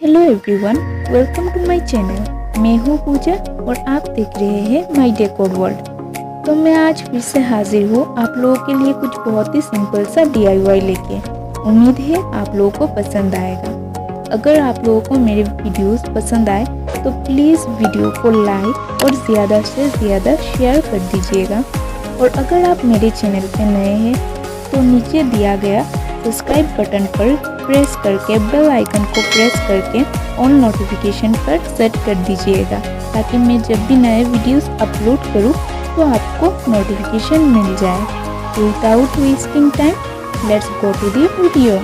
Hello everyone, welcome to my channel. मैं हूँ पूजा और आप देख रहे हैं माय डेकोर वर्ल्ड। तो मैं आज फिर से हाजिर हूँ आप लोगों के लिए कुछ बहुत ही सिंपल सा DIY लेके। उम्मीद है आप लोगों को पसंद आएगा। अगर आप लोगों को मेरे वीडियोस पसंद आए तो प्लीज़ वीडियो को लाइक और ज़्यादा से ज़्यादा शेयर कर दीजिएगा। और अगर आप मेरे चैनल पे नए हैं तो नीचे दिया गया सब्सक्राइब बटन पर प्रेस करके बेल आइकन को प्रेस करके ऑन नोटिफिकेशन पर सेट कर दीजिएगा, ताकि मैं जब भी नए वीडियोस अपलोड करूं तो आपको नोटिफिकेशन मिल जाए। Without wasting time, let's go to the video.